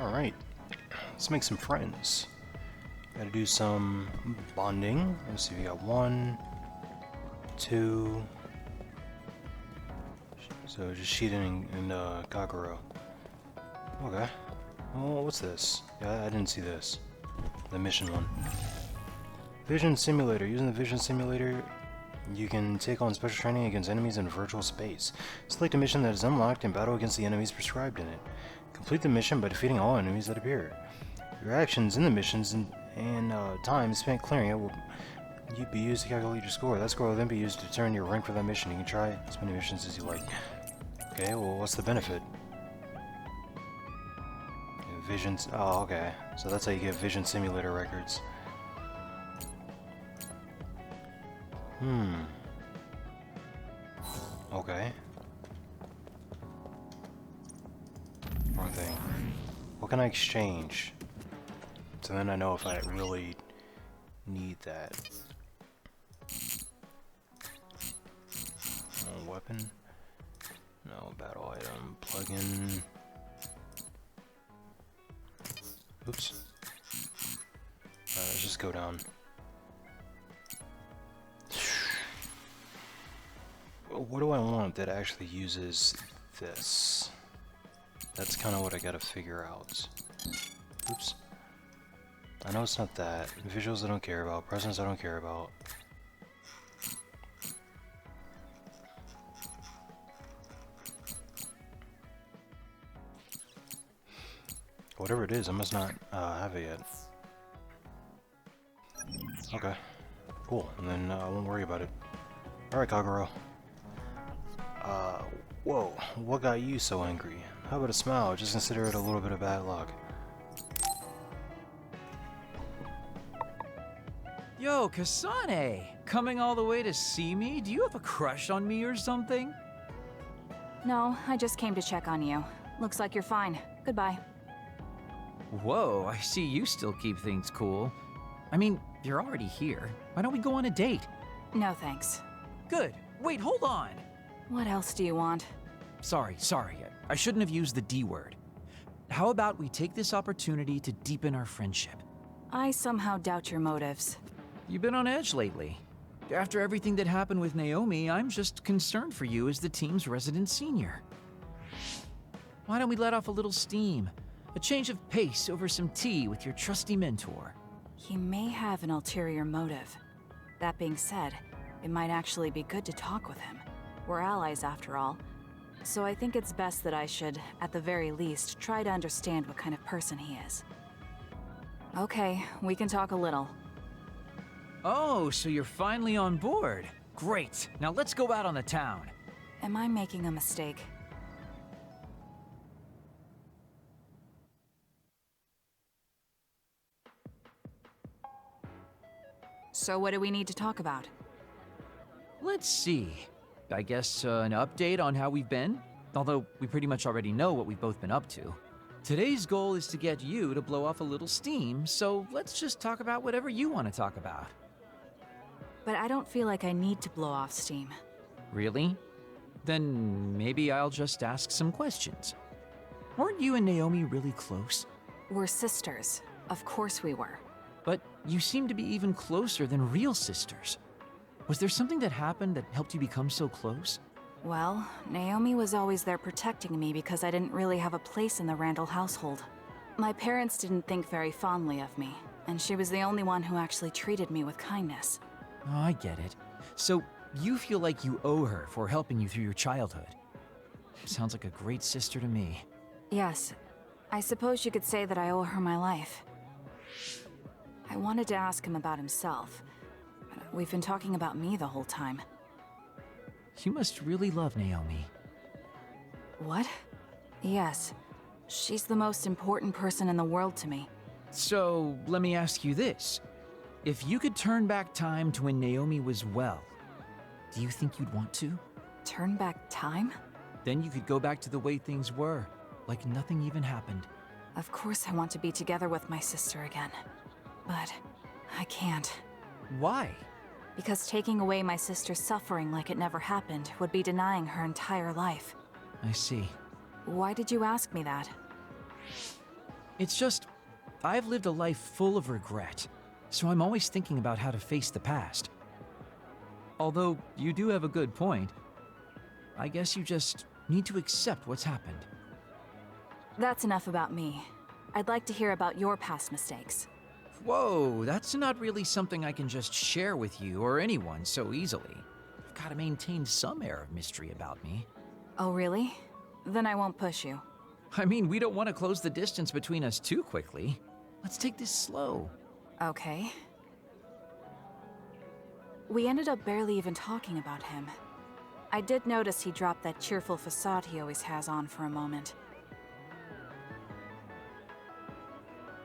Alright, let's make some friends. Gotta do some bonding. Let's see, we got 1, 2. So just Shiden and Kagura. Okay. Oh, what's this? Yeah, I didn't see this. The mission one. Vision Simulator. Using the Vision Simulator, you can take on special training against enemies in virtual space. Select a mission that is unlocked and battle against the enemies prescribed in it. Complete the mission by defeating all enemies that appear. Your actions in the missions and time spent clearing it will be used to calculate your score. That score will then be used to determine your rank for that mission. You can try as many missions as you like. Okay, well, what's the benefit? Visions. Oh, okay. So that's how you get Vision Simulator records. Okay. Wrong thing. What can I exchange? So then I know if I really need that. Oh, weapon. No, battle item. Plug-in. Oops. Let's just go down. What do I want that actually uses this? That's kind of what I gotta figure out. Oops. I know it's not that. Visuals I don't care about. Presence I don't care about. Whatever it is, I must not have it yet. Okay. Cool. And then I won't worry about it. Alright, Kagura. Whoa. What got you so angry? How about a smile? Just consider it a little bit of bad luck. Yo, Kasane! Coming all the way to see me? Do you have a crush on me or something? No, I just came to check on you. Looks like you're fine. Goodbye. Whoa, I see you still keep things cool. I mean, you're already here. Why don't we go on a date? No thanks. Good. Wait, hold on! What else do you want? Sorry. I shouldn't have used the D word. How about we take this opportunity to deepen our friendship? I somehow doubt your motives. You've been on edge lately. After everything that happened with Naomi, I'm just concerned for you as the team's resident senior. Why don't we let off a little steam? A change of pace over some tea with your trusty mentor. He may have an ulterior motive. That being said, it might actually be good to talk with him. We're allies after all. So I think it's best that I should, at the very least, try to understand what kind of person he is. Okay, we can talk a little. Oh, so you're finally on board. Great. Now let's go out on the town. Am I making a mistake? So what do we need to talk about? Let's see. I guess an update on how we've been? Although we pretty much already know what we've both been up to. Today's goal is to get you to blow off a little steam, so let's just talk about whatever you want to talk about. But I don't feel like I need to blow off steam. Really? Then maybe I'll just ask some questions. Weren't you and Naomi really close? We're sisters. Of course we were. But you seem to be even closer than real sisters. Was there something that happened that helped you become so close? Well, Naomi was always there protecting me because I didn't really have a place in the Randall household. My parents didn't think very fondly of me, and she was the only one who actually treated me with kindness. Oh, I get it. So you feel like you owe her for helping you through your childhood. Sounds like a great sister to me. Yes, I suppose you could say that I owe her my life. I wanted to ask him about himself. We've been talking about me the whole time. You must really love Naomi. What? Yes. She's the most important person in the world to me. So, let me ask you this. If you could turn back time to when Naomi was well, do you think you'd want to? Turn back time? Then you could go back to the way things were, like nothing even happened. Of course I want to be together with my sister again. But I can't. Why? Because taking away my sister's suffering like it never happened would be denying her entire life. I see. Why did you ask me that? It's just, I've lived a life full of regret, so I'm always thinking about how to face the past. Although, you do have a good point. I guess you just need to accept what's happened. That's enough about me. I'd like to hear about your past mistakes. Whoa, that's not really something I can just share with you or anyone so easily. I've got to maintain some air of mystery about me. Oh, really? Then I won't push you. I mean, we don't want to close the distance between us too quickly. Let's take this slow. Okay. We ended up barely even talking about him. I did notice he dropped that cheerful facade he always has on for a moment.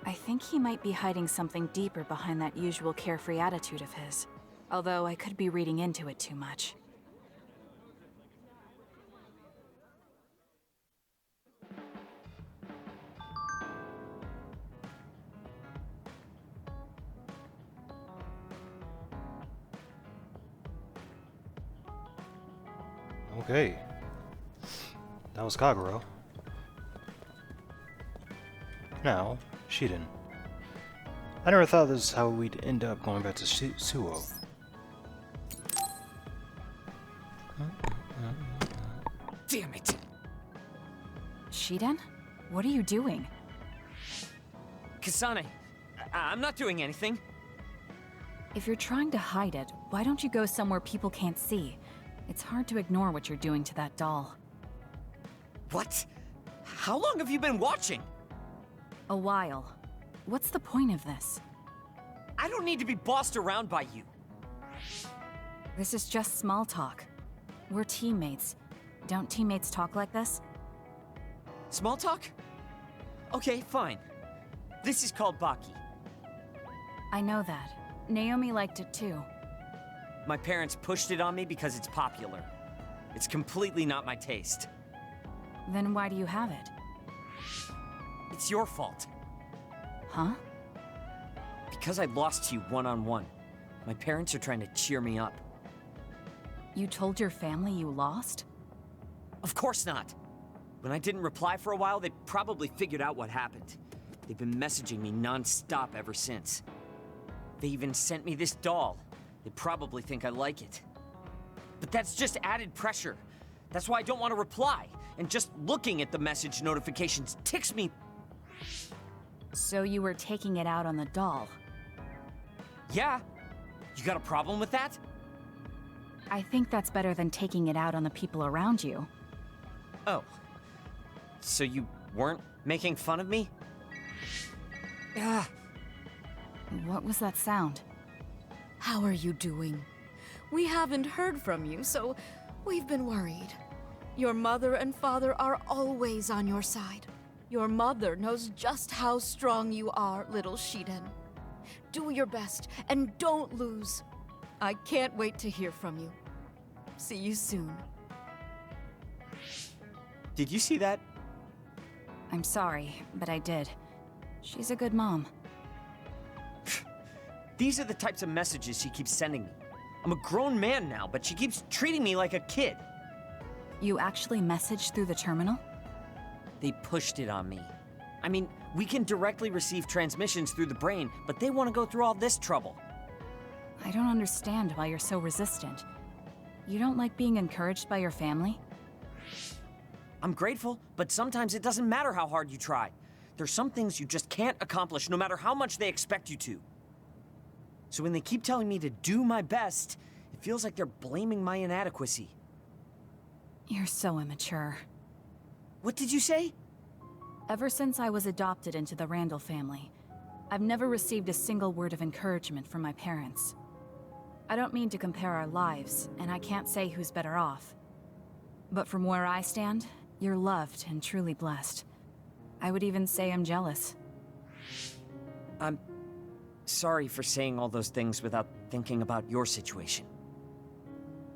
I think he might be hiding something deeper behind that usual carefree attitude of his. Although I could be reading into it too much. Okay. That was Kagero. Now, Shiden. I never thought this is how we'd end up going back to Suo. Damn it! Shiden? What are you doing? Kasane, I'm not doing anything. If you're trying to hide it, why don't you go somewhere people can't see? It's hard to ignore what you're doing to that doll. What? How long have you been watching? A while. What's the point of this? I don't need to be bossed around by you. This is just small talk. We're teammates. Don't teammates talk like this? Small talk? Okay, fine. This is called Baki. I know that. Naomi liked it too. My parents pushed it on me because it's popular. It's completely not my taste. Then why do you have it? It's your fault. Huh? Because I lost to you one-on-one. My parents are trying to cheer me up. You told your family you lost? Of course not. When I didn't reply for a while, they probably figured out what happened. They've been messaging me non-stop ever since. They even sent me this doll. They probably think I like it. But that's just added pressure. That's why I don't want to reply. And just looking at the message notifications ticks me. So you were taking it out on the doll? Yeah. You got a problem with that? I think that's better than taking it out on the people around you. Oh. So you weren't making fun of me? Ah. What was that sound? How are you doing? We haven't heard from you, so we've been worried. Your mother and father are always on your side. Your mother knows just how strong you are, little Shiden. Do your best, and don't lose. I can't wait to hear from you. See you soon. Did you see that? I'm sorry, but I did. She's a good mom. These are the types of messages she keeps sending me. I'm a grown man now, but she keeps treating me like a kid. You actually messaged through the terminal? They pushed it on me. I mean, we can directly receive transmissions through the brain, but they want to go through all this trouble. I don't understand why you're so resistant. You don't like being encouraged by your family? I'm grateful, but sometimes it doesn't matter how hard you try. There's some things you just can't accomplish no matter how much they expect you to. So when they keep telling me to do my best, it feels like they're blaming my inadequacy. You're so immature. What did you say? Ever since I was adopted into the Randall family, I've never received a single word of encouragement from my parents. I don't mean to compare our lives, and I can't say who's better off. But from where I stand, you're loved and truly blessed. I would even say I'm jealous. I'm sorry for saying all those things without thinking about your situation.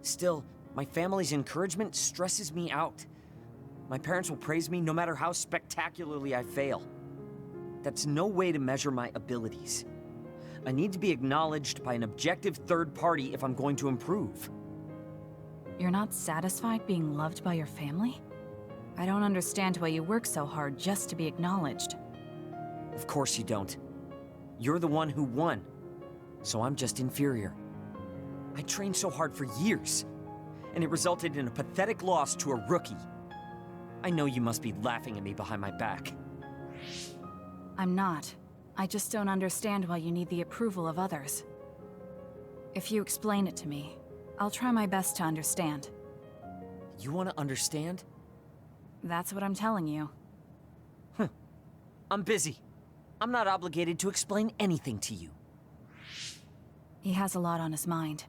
Still, my family's encouragement stresses me out. My parents will praise me no matter how spectacularly I fail. That's no way to measure my abilities. I need to be acknowledged by an objective third party if I'm going to improve. You're not satisfied being loved by your family? I don't understand why you work so hard just to be acknowledged. Of course you don't. You're the one who won. So I'm just inferior. I trained so hard for years, and it resulted in a pathetic loss to a rookie. I know you must be laughing at me behind my back. I'm not. I just don't understand why you need the approval of others. If you explain it to me, I'll try my best to understand. You want to understand? That's what I'm telling you. I'm busy. I'm not obligated to explain anything to you. He has a lot on his mind.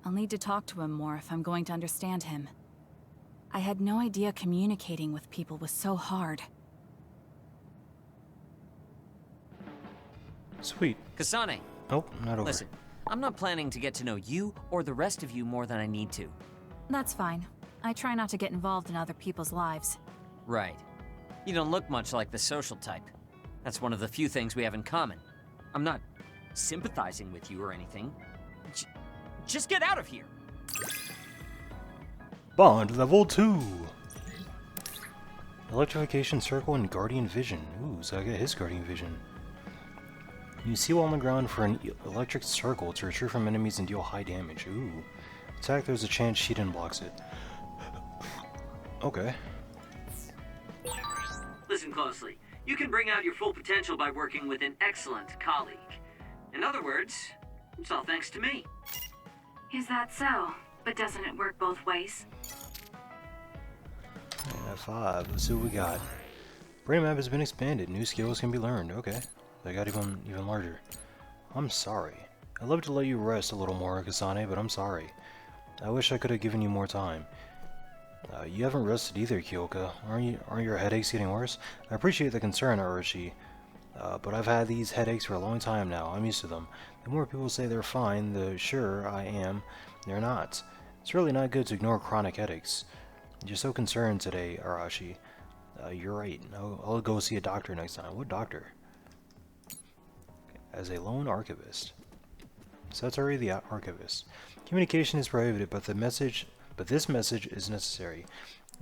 I'll need to talk to him more if I'm going to understand him. I had no idea communicating with people was so hard. Sweet. Kasane, Nope, not over. listen. I'm not planning to get to know you or the rest of you more than I need to. That's fine. I try not to get involved in other people's lives. Right. You don't look much like the social type. That's one of the few things we have in common. I'm not sympathizing with you or anything. Just get out of here! Bond level 2. Electrification circle and guardian vision. Ooh, so I get his guardian vision. You see while on the ground for an electric circle to retreat from enemies and deal high damage. Ooh. Attack, there's a chance she didn't blocks it. Okay. Listen closely. You can bring out your full potential by working with an excellent colleague. In other words, it's all thanks to me. Is that so? But doesn't it work both ways? F5. Let's see what we got. Brain map has been expanded. New skills can be learned. Okay. They got even larger. I'm sorry. I'd love to let you rest a little more, Kasane, but I'm sorry. I wish I could have given you more time. You haven't rested either, Kyoka. Aren't your headaches getting worse? I appreciate the concern, Orochi. But I've had these headaches for a long time now. I'm used to them. The more people say they're fine, the surer I am they're not. It's really not good to ignore chronic headaches. You're so concerned today, Arashi. You're right. I'll go see a doctor next time. What doctor? As a lone archivist. Satori the archivist. Communication is prohibited, but this message is necessary.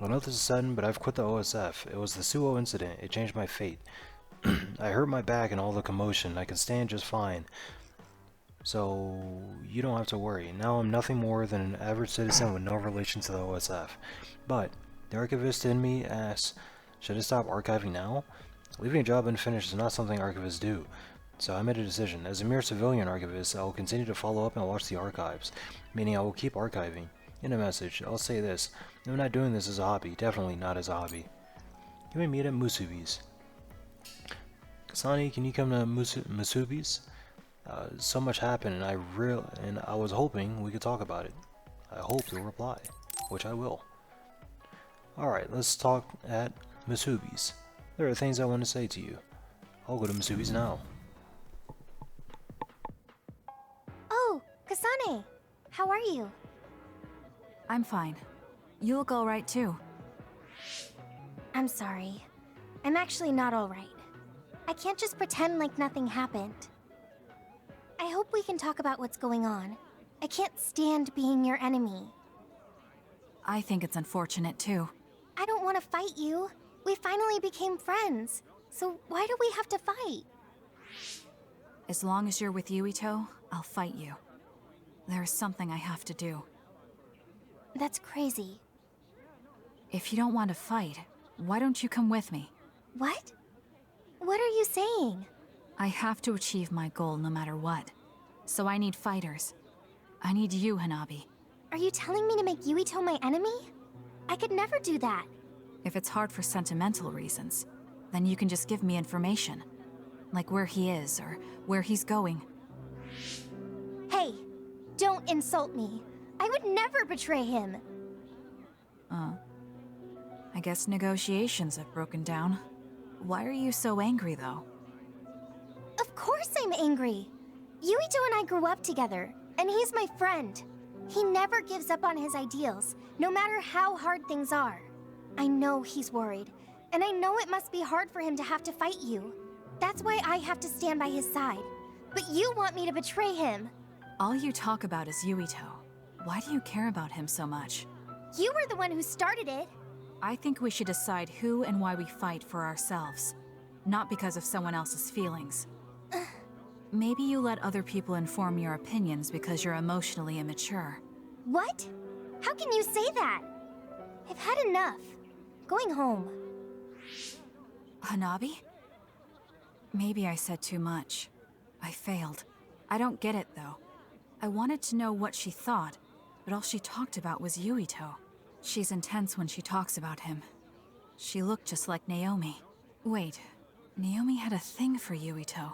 I know this is sudden, but I've quit the OSF. It was the Suo incident. It changed my fate. I hurt my back and all the commotion. I can stand just fine. So, you don't have to worry. Now I'm nothing more than an average citizen with no relation to the OSF. But, the archivist in me asks, should I stop archiving now? Leaving a job unfinished is not something archivists do. So I made a decision. As a mere civilian archivist, I will continue to follow up and watch the archives. Meaning I will keep archiving. In a message, I'll say this. I'm not doing this as a hobby. Definitely not as a hobby. Can we meet at Musubi's? Kasane, can you come to Musubi's? So much happened, and I was hoping we could talk about it. I hope you'll reply, which I will. Alright, let's talk at Musubi's. There are things I want to say to you. I'll go to Musubi's now. Oh, Kasane! How are you? I'm fine. You look alright too. I'm sorry. I'm actually not alright. I can't just pretend like nothing happened. I hope we can talk about what's going on. I can't stand being your enemy. I think it's unfortunate too. I don't want to fight you. We finally became friends. So why do we have to fight? As long as you're with Yuito, I'll fight you. There's something I have to do. That's crazy. If you don't want to fight, why don't you come with me? What? What are you saying? I have to achieve my goal no matter what. So I need fighters. I need you, Hanabi. Are you telling me to make Yuito my enemy? I could never do that. If it's hard for sentimental reasons, then you can just give me information. Like where he is, or where he's going. Hey, don't insult me. I would never betray him. I guess negotiations have broken down. Why are you so angry, though? Of course I'm angry. Yuito and I grew up together, and he's my friend. He never gives up on his ideals, no matter how hard things are. I know he's worried, and I know it must be hard for him to have to fight you. That's why I have to stand by his side. But you want me to betray him. All you talk about is Yuito. Why do you care about him so much? You were the one who started it. I think we should decide who and why we fight for ourselves. not because of someone else's feelings. Maybe you let other people inform your opinions because you're emotionally immature. What? How can you say that? I've had enough. Going home. Hanabi? Maybe I said too much. I failed. I don't get it, though. I wanted to know what she thought, but all she talked about was Yuito. She's intense when she talks about him. She looked just like Naomi. Wait, Naomi had a thing for Yuito.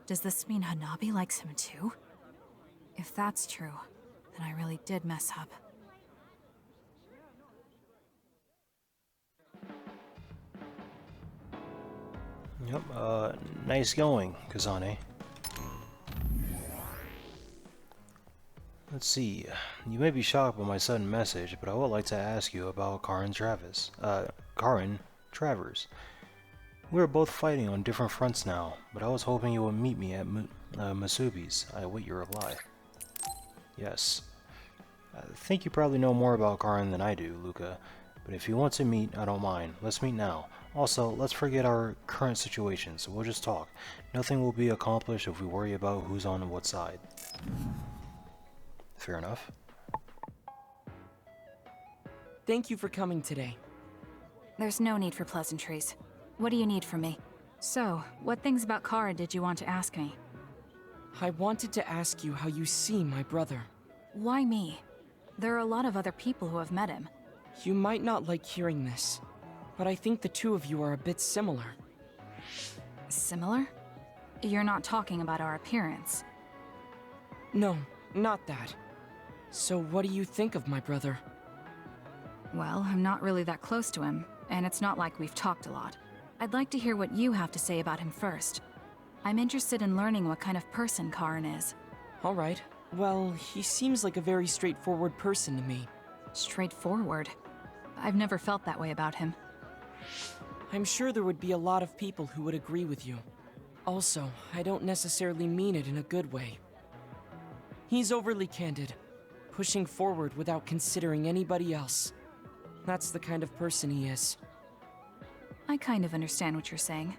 Does this mean Hanabi likes him too? If that's true, then I really did mess up. Yep, nice going, Kazane. Let's see. You may be shocked by my sudden message, but I would like to ask you about Karin Travers. We are both fighting on different fronts now, but I was hoping you would meet me at Masubi's. I await your reply. Yes. I think you probably know more about Karin than I do, Luca, but if you want to meet, I don't mind. Let's meet now. Also, let's forget our current situation, so we'll just talk. Nothing will be accomplished if we worry about who's on what side. Fair enough. Thank you for coming today. There's no need for pleasantries. What do you need from me? So, what things about Kara did you want to ask me? I wanted to ask you how you see my brother. Why me? There are a lot of other people who have met him. You might not like hearing this, but I think the two of you are a bit similar. Similar? You're not talking about our appearance. No, not that. So what do you think of my brother? Well, I'm not really that close to him, and it's not like we've talked a lot. I'd like to hear what you have to say about him first. I'm interested in learning what kind of person Karin is. All right. Well, he seems like a very straightforward person to me. Straightforward? I've never felt that way about him. I'm sure there would be a lot of people who would agree with you. Also, I don't necessarily mean it in a good way. He's overly candid, pushing forward without considering anybody else. That's the kind of person he is. I kind of understand what you're saying.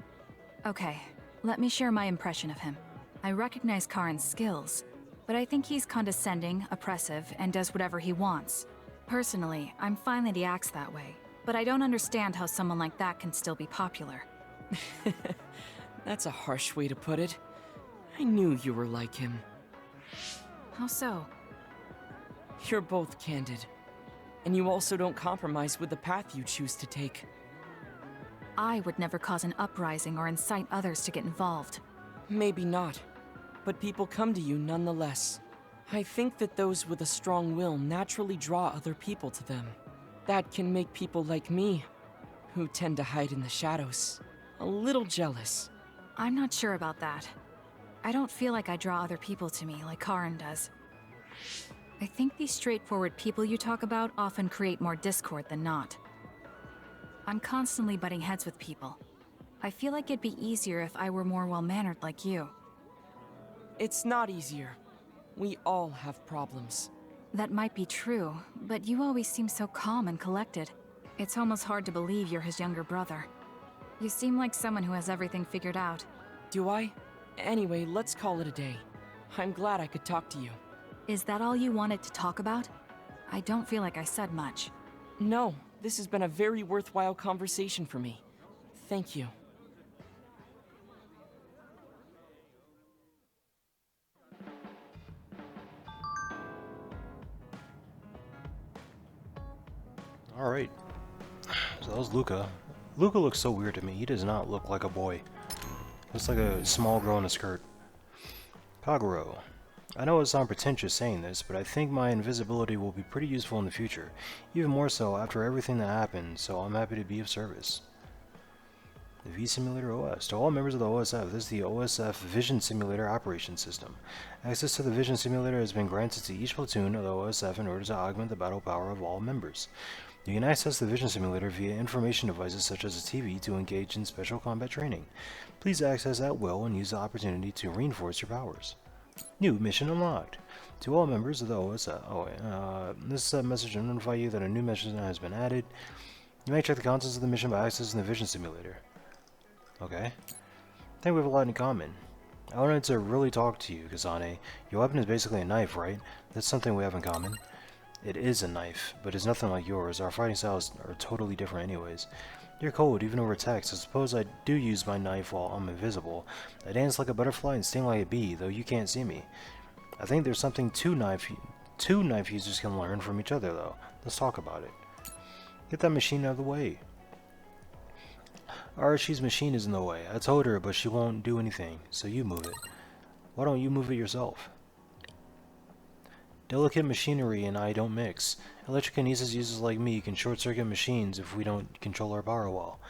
Okay, let me share my impression of him. I recognize Karin's skills, but I think he's condescending, oppressive, and does whatever he wants. Personally, I'm fine that he acts that way, but I don't understand how someone like that can still be popular. That's a harsh way to put it. I knew you were like him. How so? You're both candid. And you also don't compromise with the path you choose to take. I would never cause an uprising or incite others to get involved. Maybe not, but people come to you nonetheless. I think that those with a strong will naturally draw other people to them. That can make people like me, who tend to hide in the shadows, a little jealous. I'm not sure about that. I don't feel like I draw other people to me like Karin does. I think these straightforward people you talk about often create more discord than not. I'm constantly butting heads with people. I feel like it'd be easier if I were more well-mannered like you. It's not easier. We all have problems. That might be true, but you always seem so calm and collected. It's almost hard to believe you're his younger brother. You seem like someone who has everything figured out. Do I? Anyway, let's call it a day. I'm glad I could talk to you. Is that all you wanted to talk about? I don't feel like I said much. No, this has been a very worthwhile conversation for me. Thank you. Alright. So that was Luca. Luca looks so weird to me. He does not look like a boy. Looks like a small girl in a skirt. Kaguro. I know it sounds pretentious saying this, but I think my invisibility will be pretty useful in the future. Even more so after everything that happened, so I'm happy to be of service. The V-Simulator OS. To all members of the OSF, this is the OSF Vision Simulator Operation System. Access to the Vision Simulator has been granted to each platoon of the OSF in order to augment the battle power of all members. You can access the Vision Simulator via information devices such as a TV to engage in special combat training. Please access at will and use the opportunity to reinforce your powers. New mission unlocked. To all members of the OSF. This message will notify you that a new mission has been added. You may check the contents of the mission by accessing the Vision Simulator. Okay. think we have a lot in common. I wanted to really talk to you, Kasane. Your weapon is basically a knife, right? That's something we have in common. It is a knife, but it's nothing like yours. Our fighting styles are totally different anyways. You're cold, even over text. I suppose I do use my knife while I'm invisible. I dance like a butterfly and sting like a bee, though you can't see me. I think there's something two knife users can learn from each other, though. Let's talk about it. Get that machine out of the way. Archie's machine is in the way. I told her, but she won't do anything, so you move it. Why don't you move it yourself? Delicate machinery and I don't mix. Electrokinesis users like me can short-circuit machines if we don't control our power well.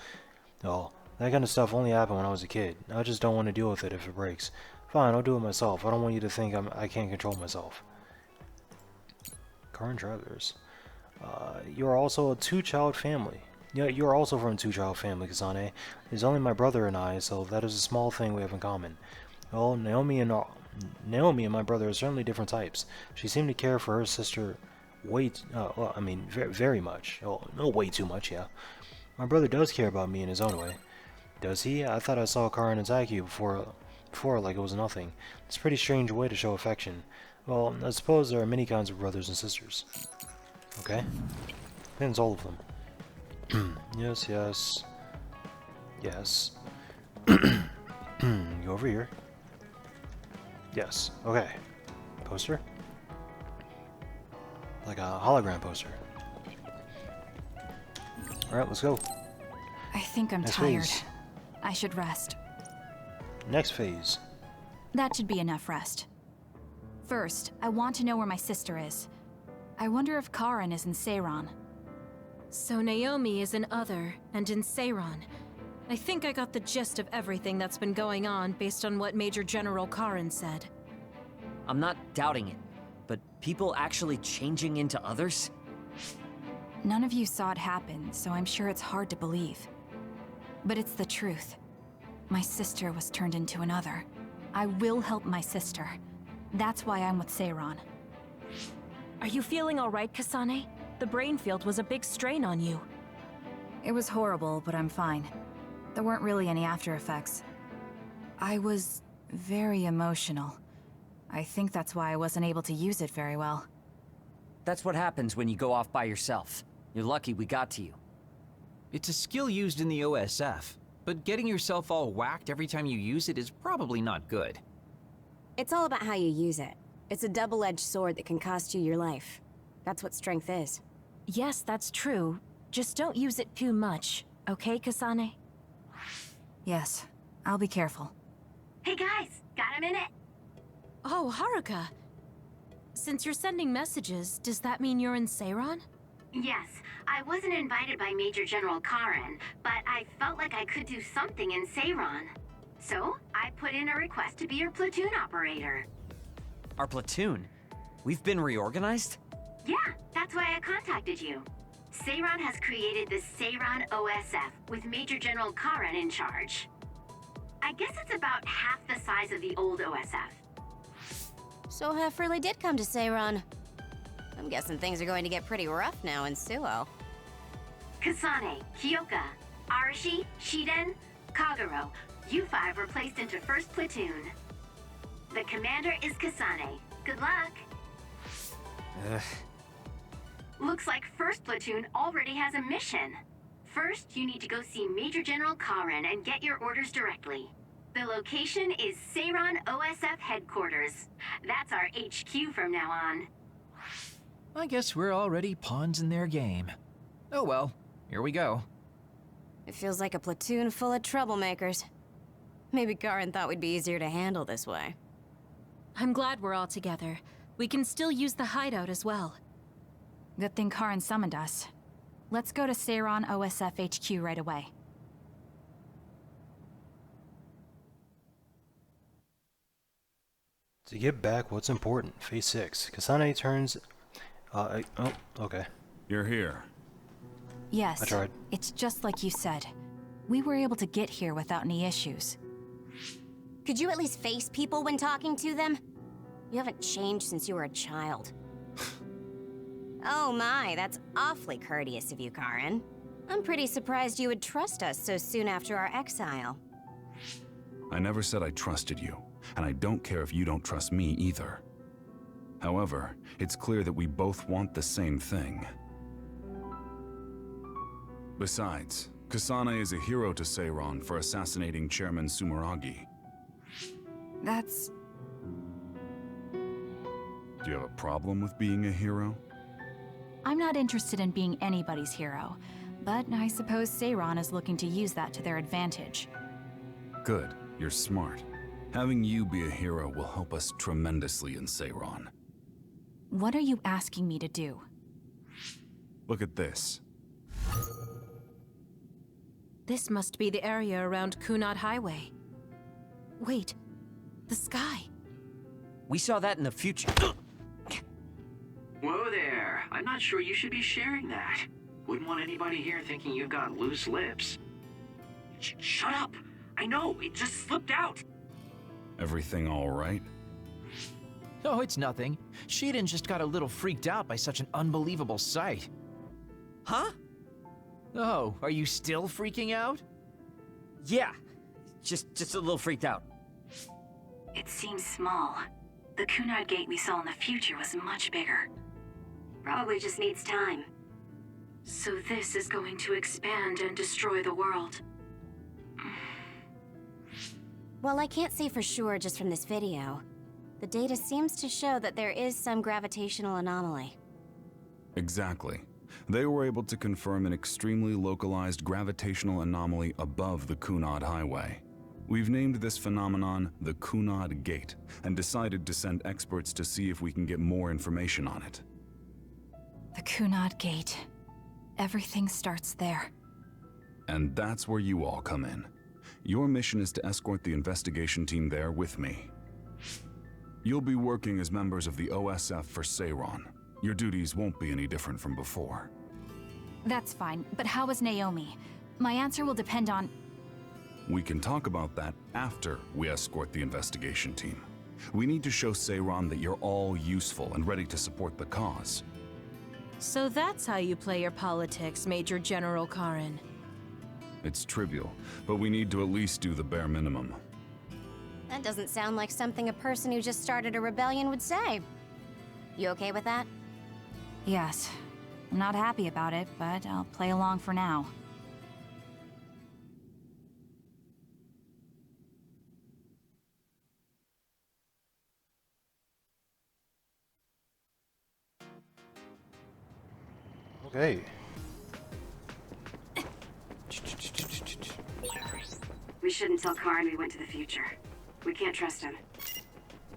Well, that kind of stuff only happened when I was a kid. I just don't want to deal with it if it breaks. Fine, I'll do it myself. I don't want you to think I can't control myself. Current Travelers. You're also a two-child family. Yeah, you're also from a two-child family, Kasane. There's only my brother and I, so that is a small thing we have in common. Well, Naomi and my brother are certainly different types. She seemed to care for her sister very much. Oh, no, way too much, yeah. My brother does care about me in his own way. Does he? I thought I saw Karin attack you before like it was nothing. It's a pretty strange way to show affection. Well, I suppose there are many kinds of brothers and sisters. Okay. Depends all of them. Yes, yes. Yes. Go over here. Yes. Okay. Poster? Like a hologram poster. Alright, let's go. I think I'm Next tired. phase. I should rest. Next phase. That should be enough rest. First, I want to know where my sister is. I wonder if Karin is in Seiran. So Naomi is in Other and in Seiran. I think I got the gist of everything that's been going on based on what Major General Karin said. I'm not doubting it, but people actually changing into others? None of you saw it happen, so I'm sure it's hard to believe. But it's the truth. My sister was turned into another. I will help my sister. That's why I'm with Seiran. Are you feeling all right, Kasane? The brain field was a big strain on you. It was horrible, but I'm fine. There weren't really any after effects. I was very emotional. I think that's why I wasn't able to use it very well. That's what happens when you go off by yourself. You're lucky we got to you. It's a skill used in the OSF, but getting yourself all whacked every time you use it is probably not good. It's all about how you use it. It's a double-edged sword that can cost you your life. That's what strength is. Yes, that's true. Just don't use it too much, okay, Kasane? Yes, I'll be careful. Hey guys, got a minute? Oh, Haruka. Since you're sending messages, does that mean you're in Seiran? Yes, I wasn't invited by Major General Karin, but I felt like I could do something in Seiran. So, I put in a request to be your platoon operator. Our platoon? We've been reorganized? Yeah, that's why I contacted you. Seiran has created the Seiran OSF with Major General Karin in charge. I guess it's about half the size of the old OSF. So Hef really did come to Seiran. I'm guessing things are going to get pretty rough now in Suo. Kasane, Kyoka, Arashi, Shiden, Kagero, you five were placed into 1st Platoon. The commander is Kasane. Good luck. Looks like 1st Platoon already has a mission. First, you need to go see Major General Karin and get your orders directly. The location is Seiran OSF headquarters. That's our HQ from now on. I guess we're already pawns in their game. Oh well, here we go. It feels like a platoon full of troublemakers. Maybe Karin thought we'd be easier to handle this way. I'm glad we're all together. We can still use the hideout as well. Good thing Karin summoned us. Let's go to Seiran OSF HQ right away. To get back what's important, phase 6. Kasane turns... oh, okay. You're here. Yes, I tried. It's just like you said. We were able to get here without any issues. Could you at least face people when talking to them? You haven't changed since you were a child. Oh my, that's awfully courteous of you, Karin. I'm pretty surprised you would trust us so soon after our exile. I never said I trusted you, and I don't care if you don't trust me either. However, it's clear that we both want the same thing. Besides, Kasane is a hero to Seiron for assassinating Chairman Sumeragi. That's... Do you have a problem with being a hero? I'm not interested in being anybody's hero, but I suppose Seiron is looking to use that to their advantage. Good, you're smart. Having you be a hero will help us tremendously in Seiron. What are you asking me to do? Look at this. This must be the area around Kunad Highway. Wait, the sky. We saw that in the future. Whoa there. I'm not sure you should be sharing that. Wouldn't want anybody here thinking you've got loose lips. Shut up! I know, it just slipped out! Everything all right? Oh, it's nothing. Shiden just got a little freaked out by such an unbelievable sight. Huh? Oh, are you still freaking out? Yeah. Just a little freaked out. It seems small. The Kunad gate we saw in the future was much bigger. Probably just needs time. So this is going to expand and destroy the world. Well, I can't say for sure just from this video. The data seems to show that there is some gravitational anomaly. Exactly. They were able to confirm an extremely localized gravitational anomaly above the Kunad Highway. We've named this phenomenon the Kunad Gate, and decided to send experts to see if we can get more information on it. The Kunad Gate. Everything starts there. And that's where you all come in. Your mission is to escort the investigation team there with me. You'll be working as members of the OSF for Seiron. Your duties won't be any different from before. That's fine, but how is Naomi? My answer will depend on... We can talk about that after we escort the investigation team. We need to show Seiron that you're all useful and ready to support the cause. So that's how you play your politics, Major General Karen. It's trivial, but we need to at least do the bare minimum. That doesn't sound like something a person who just started a rebellion would say. You okay with that? Yes. I'm not happy about it, but I'll play along for now. Okay. We shouldn't tell Karin we went to the future. We can't trust him.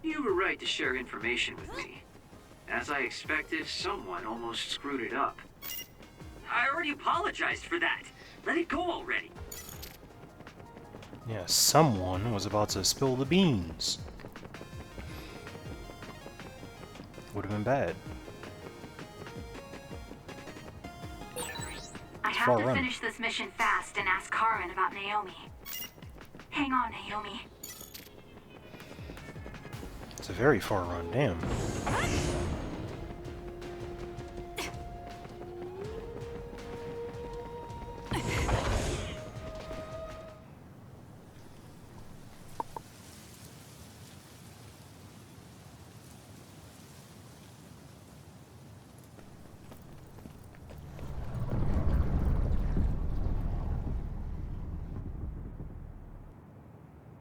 You were right to share information with me. As I expected, someone almost screwed it up. I already apologized for that. Let it go already. Yeah, someone was about to spill the beans. Would have been bad. I have to finish this mission fast and ask Karin about Naomi. Hang on, Naomi. It's a very far run, damn.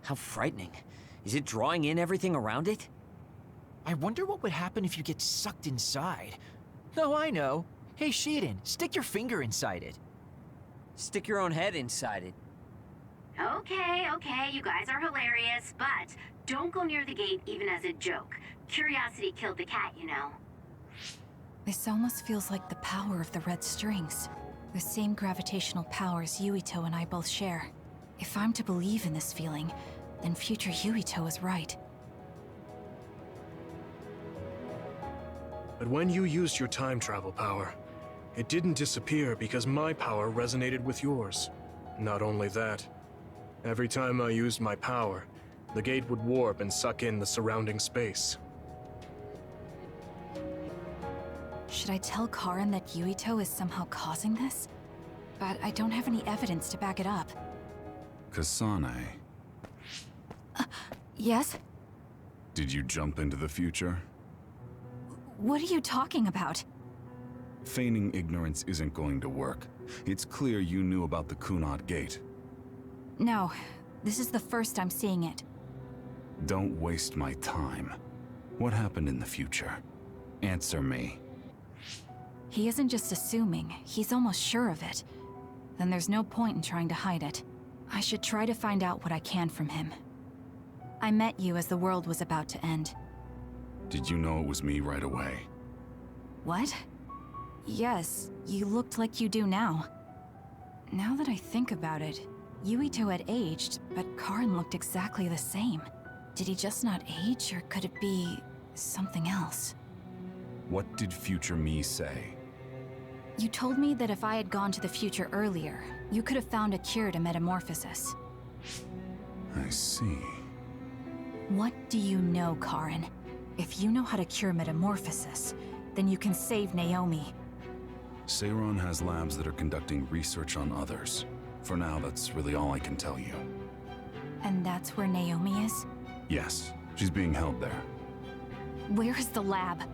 How frightening. Is it drawing in everything around it? I wonder what would happen if you get sucked inside. Oh, I know. Hey, Shiden, stick your finger inside it. Stick your own head inside it. Okay, you guys are hilarious, but don't go near the gate even as a joke. Curiosity killed the cat, you know. This almost feels like the power of the red strings. The same gravitational powers Yuito and I both share. If I'm to believe in this feeling, then future Yuito is right. But when you used your time travel power, it didn't disappear because my power resonated with yours. Not only that, every time I used my power, the gate would warp and suck in the surrounding space. Should I tell Karin that Yuito is somehow causing this? But I don't have any evidence to back it up. Kasane. Yes? Did you jump into the future? What are you talking about? Feigning ignorance isn't going to work. It's clear you knew about the Kunad Gate. No, this is the first I'm seeing it. Don't waste my time. What happened in the future? Answer me. He isn't just assuming, he's almost sure of it. Then there's no point in trying to hide it. I should try to find out what I can from him. I met you as the world was about to end. Did you know it was me right away? What? Yes, you looked like you do now. Now that I think about it, Yuito had aged, but Karin looked exactly the same. Did he just not age, or could it be something else? What did future me say? You told me that if I had gone to the future earlier, you could have found a cure to metamorphosis. I see. What do you know, Karin? If you know how to cure metamorphosis, then you can save Naomi. Seiron has labs that are conducting research on others. For now, that's really all I can tell you. And that's where Naomi is? Yes, she's being held there. Where is the lab?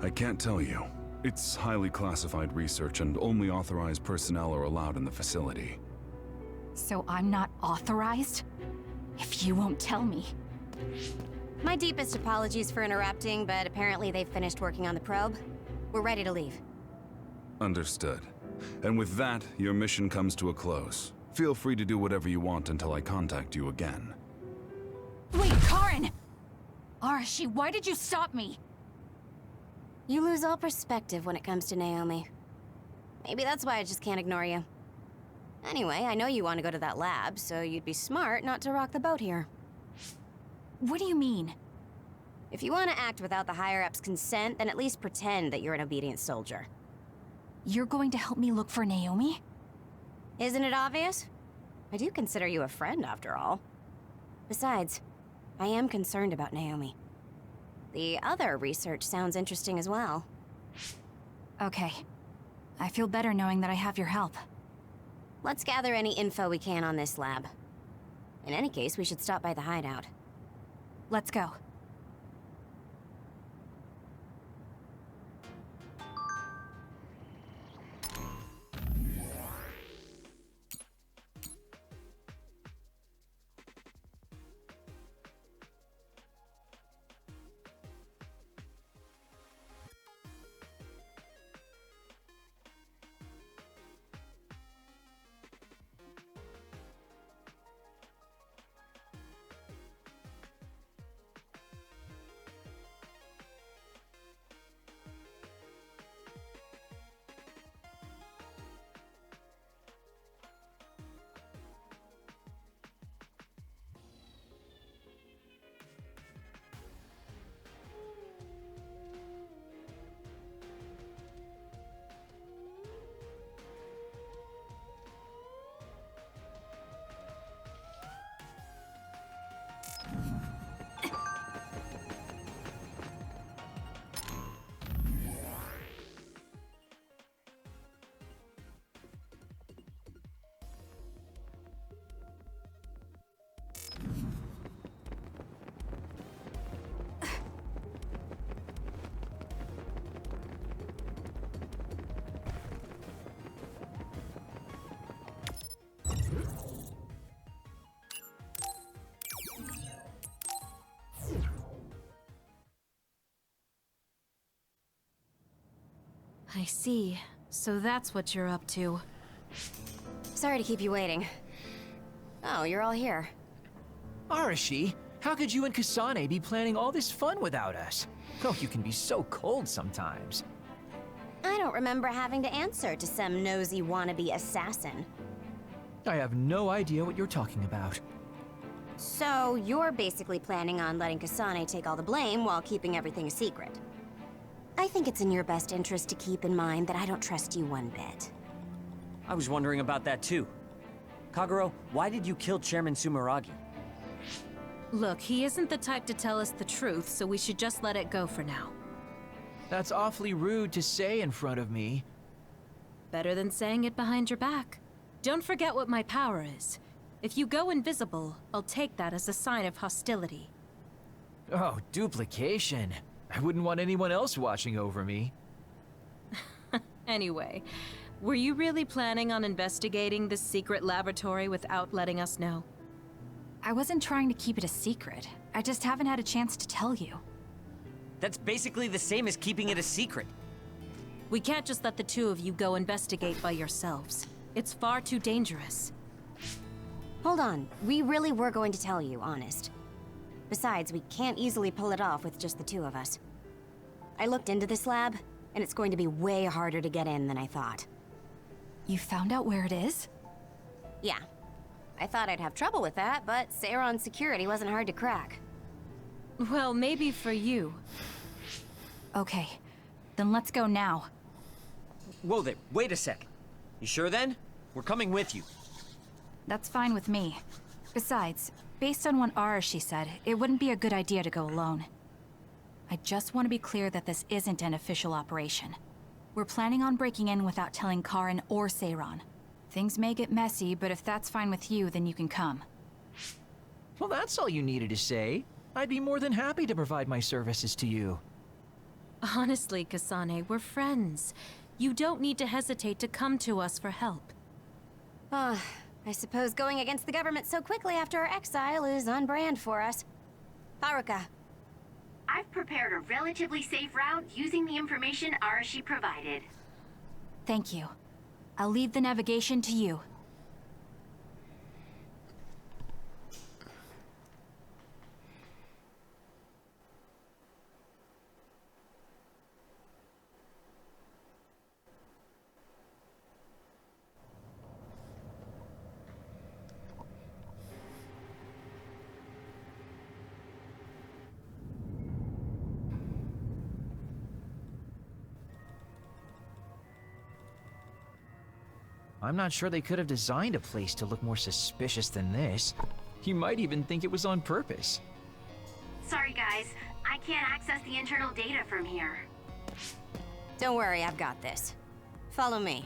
I can't tell you. It's highly classified research and only authorized personnel are allowed in the facility. So I'm not authorized? If you won't tell me. My deepest apologies for interrupting, but apparently they've finished working on the probe. We're ready to leave. Understood. And with that, your mission comes to a close. Feel free to do whatever you want until I contact you again. Wait, Karin! Arashi, why did you stop me? You lose all perspective when it comes to Naomi. Maybe that's why I just can't ignore you. Anyway, I know you want to go to that lab, so you'd be smart not to rock the boat here. What do you mean? If you want to act without the higher-ups' consent, then at least pretend that you're an obedient soldier. You're going to help me look for Naomi? Isn't it obvious? I do consider you a friend, after all. Besides, I am concerned about Naomi. The other research sounds interesting as well. Okay. I feel better knowing that I have your help. Let's gather any info we can on this lab. In any case, we should stop by the hideout. Let's go. I see. So that's what you're up to. Sorry to keep you waiting. Oh, you're all here. Arashi, how could you and Kasane be planning all this fun without us? Oh, you can be so cold sometimes. I don't remember having to answer to some nosy wannabe assassin. I have no idea what you're talking about. So, you're basically planning on letting Kasane take all the blame while keeping everything a secret. I think it's in your best interest to keep in mind that I don't trust you one bit. I was wondering about that too. Kagero, why did you kill Chairman Sumeragi? Look, he isn't the type to tell us the truth, so we should just let it go for now. That's awfully rude to say in front of me. Better than saying it behind your back. Don't forget what my power is. If you go invisible, I'll take that as a sign of hostility. Oh, duplication. I wouldn't want anyone else watching over me. Anyway, were you really planning on investigating this secret laboratory without letting us know? I wasn't trying to keep it a secret. I just haven't had a chance to tell you. That's basically the same as keeping it a secret. We can't just let the two of you go investigate by yourselves. It's far too dangerous. Hold on, we really were going to tell you, honest. Besides, we can't easily pull it off with just the two of us. I looked into this lab, and it's going to be way harder to get in than I thought. You found out where it is? Yeah. I thought I'd have trouble with that, but Seiron's security wasn't hard to crack. Well, maybe for you. Okay, then let's go now. Whoa there, wait a sec. You sure then? We're coming with you. That's fine with me. Besides, based on what Arashi said, it wouldn't be a good idea to go alone. I just want to be clear that this isn't an official operation. We're planning on breaking in without telling Karen or Seiron. Things may get messy, but if that's fine with you, then you can come. Well, that's all you needed to say. I'd be more than happy to provide my services to you. Honestly, Kasane, we're friends. You don't need to hesitate to come to us for help. I suppose going against the government so quickly after our exile is on brand for us. Haruka. I've prepared a relatively safe route using the information Arashi provided. Thank you. I'll leave the navigation to you. I'm not sure they could have designed a place to look more suspicious than this. You might even think it was on purpose. Sorry guys, I can't access the internal data from here. Don't worry, I've got this. Follow me.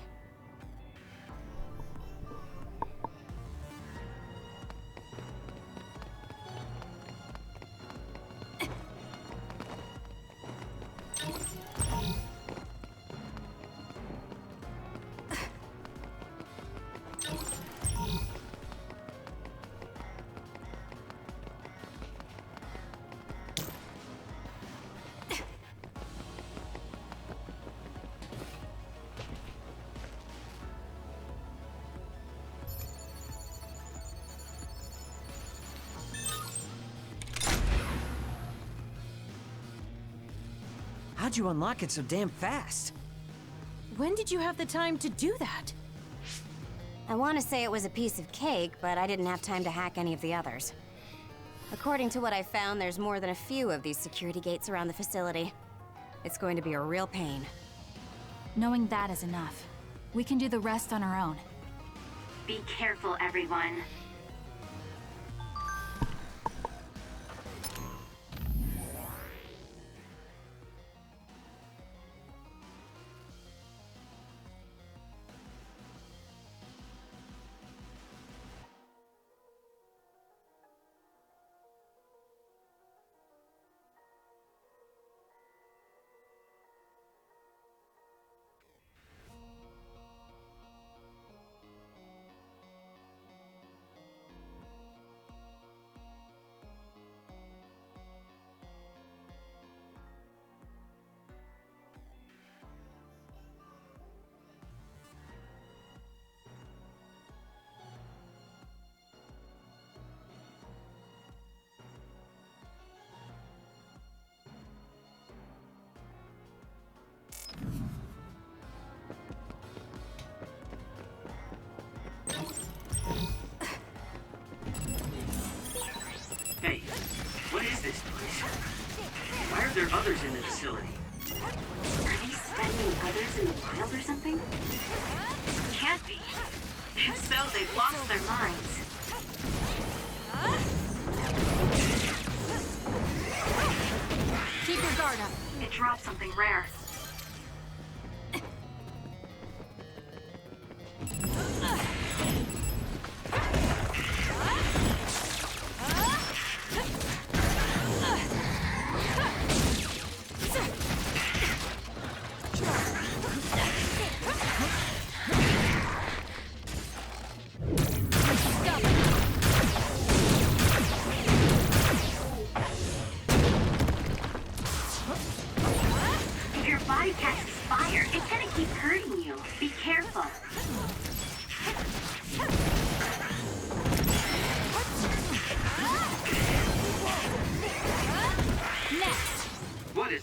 How'd you unlock it so damn fast? When did you have the time to do that? I want to say it was a piece of cake, but I didn't have time to hack any of the others. According to what I found, there's more than a few of these security gates around the facility. It's going to be a real pain. Knowing that is enough. We can do the rest on our own. Be careful, everyone. Hey, what is this place? Why are there others in the facility? Are these spending others in the wild or something? Can't be. If so, they've lost their minds. Keep your guard up. It dropped something rare.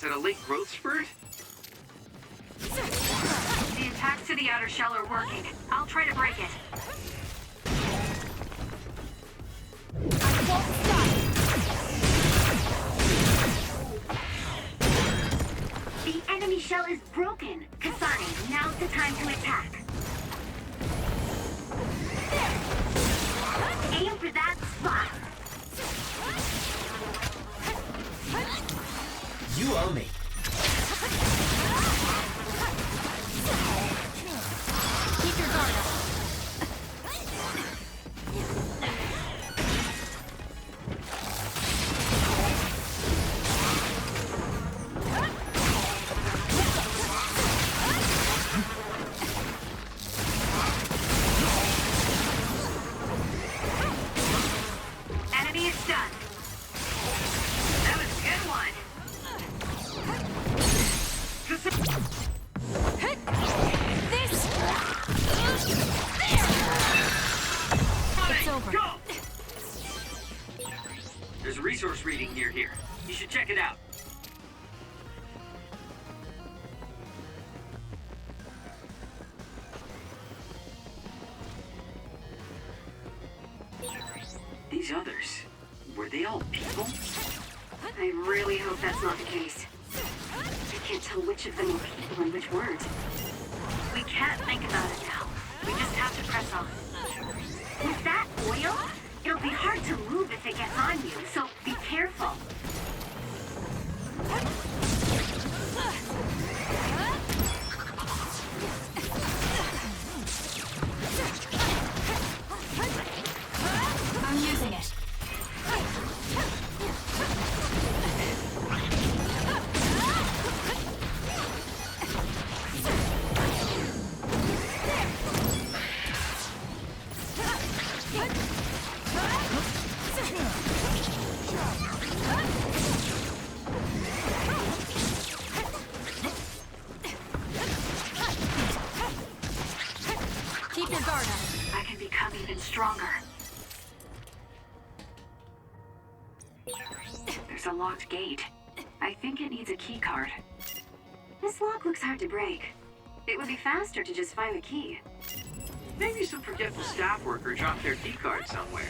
that a late growth spurt? The attacks to the outer shell are working. I'll try to break it. I won't stop. The enemy shell is broken. Kasane, now's the time to attack. Aim for that spot. You owe me. Keep your guard up. Enemy is done. That was a good one. It's over. Go! There's a resource reading near here. You should check it out. These others, were they all people? I really hope that's not the case. I can't tell which of them are people and which weren't. We can't think about it now. We just have to press on. With that oil, it'll be hard to move if it gets on you, so be careful. I'm using it. Keep your guard up. I can become even stronger. There's a locked gate. I think it needs a key card. This lock looks hard to break. It would be faster to just find the key. Maybe some forgetful staff worker dropped their keycard somewhere.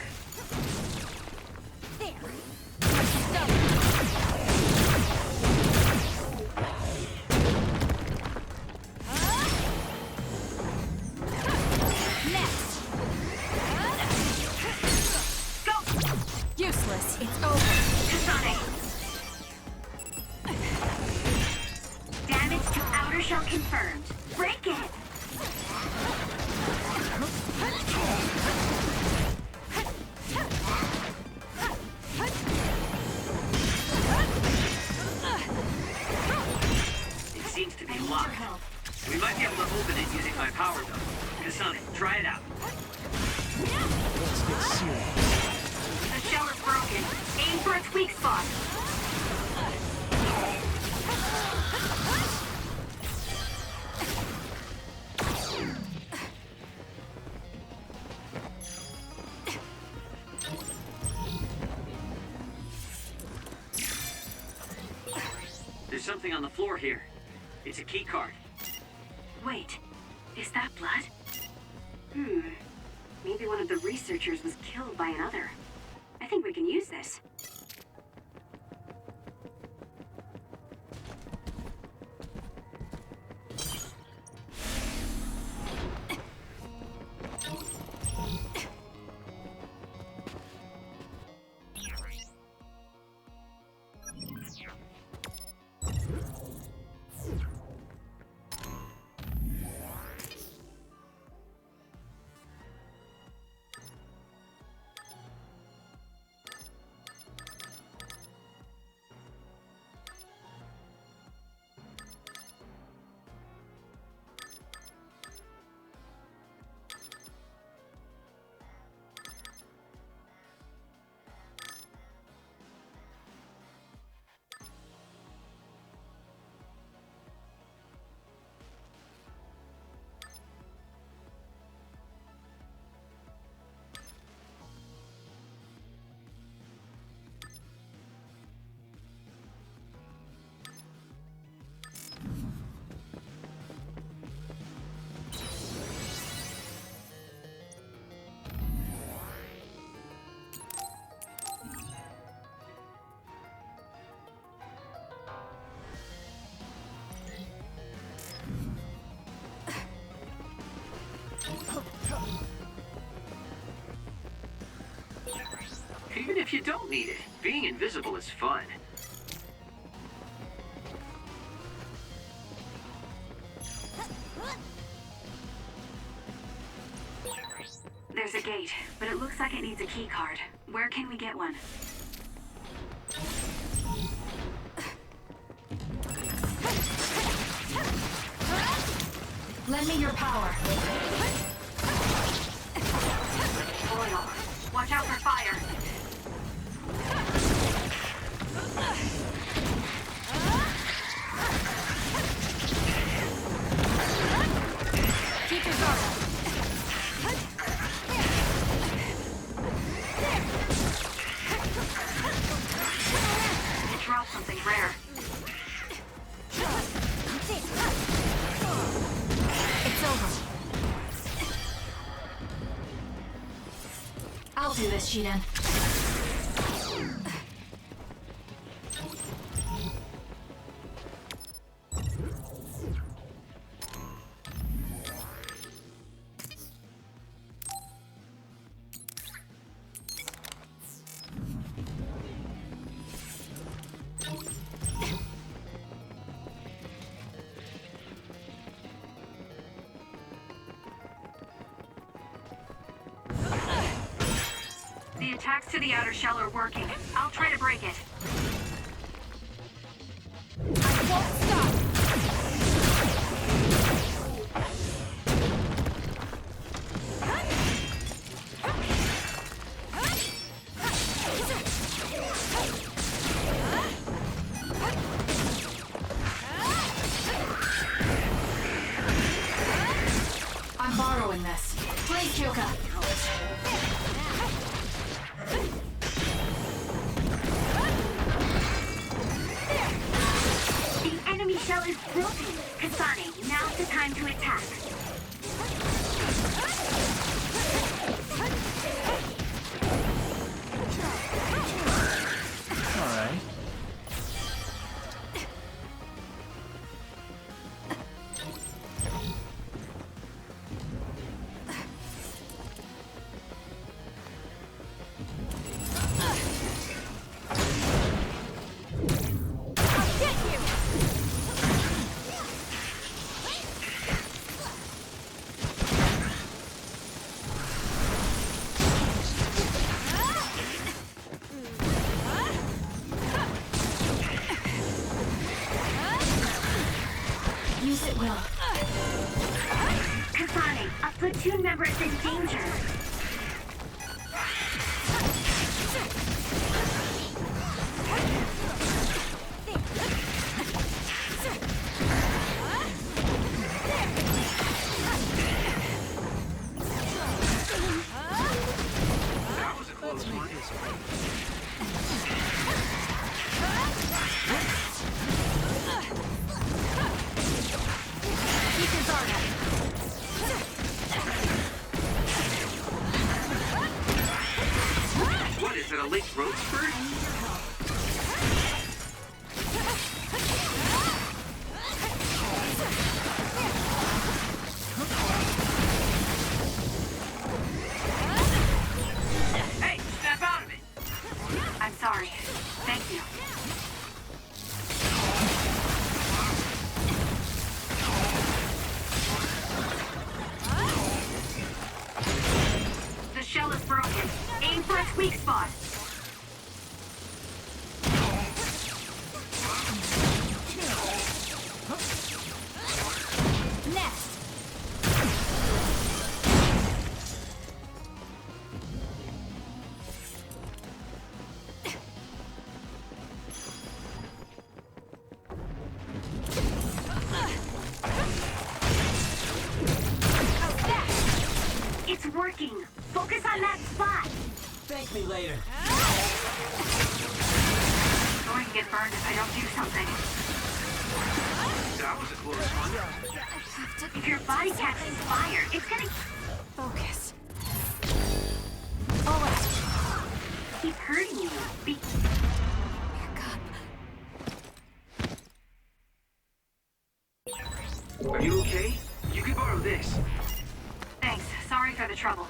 Useless. It's over. Kasane! Damage to outer shell confirmed. Break it! It seems to be locked. We might be able to open it using my power though. Kasane, try it out. Let's get serious. The shell is broken. Aim for its weak spot. There's something on the floor here. It's a key card. Wait, is that blood? Maybe one of the researchers was killed by another. I think we can use this. need it. Being invisible is fun. There's a gate, but it looks like it needs a key card. Where can we get one? Lend me your power. Oil. Watch out for fire. Keep your guard up. It dropped something rare. It's over. I'll do this, Shiden. The attacks to the outer shell are working. I'll try to break it. I won't stop. I'm borrowing this. Please, Kyoka. The enemy shell is broken. Kasane, now's the time to attack. Alright. Use it well. Kasane, a platoon member is in danger. That was a close one. Keep your guard up. What is it, a late growth spurt? Hey, snap out of it! I'm sorry. Thank you. The shell is broken. Aim for its weak spot. Next. It's working. Focus on that spot. Thank me later. Going to get burned if I don't do something. That was a close one. If your body catches fire, it's gonna Focus. keep hurting you. Are you okay? You can borrow this. Thanks. Sorry for the trouble.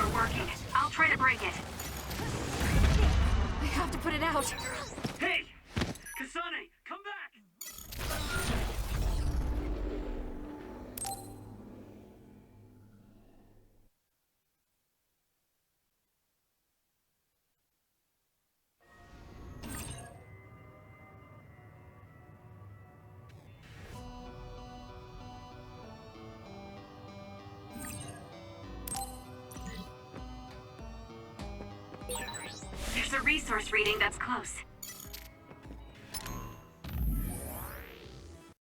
are working. I'll try to break it. I have to put it out. Hey! Kasane, come back! There's a resource reading that's close.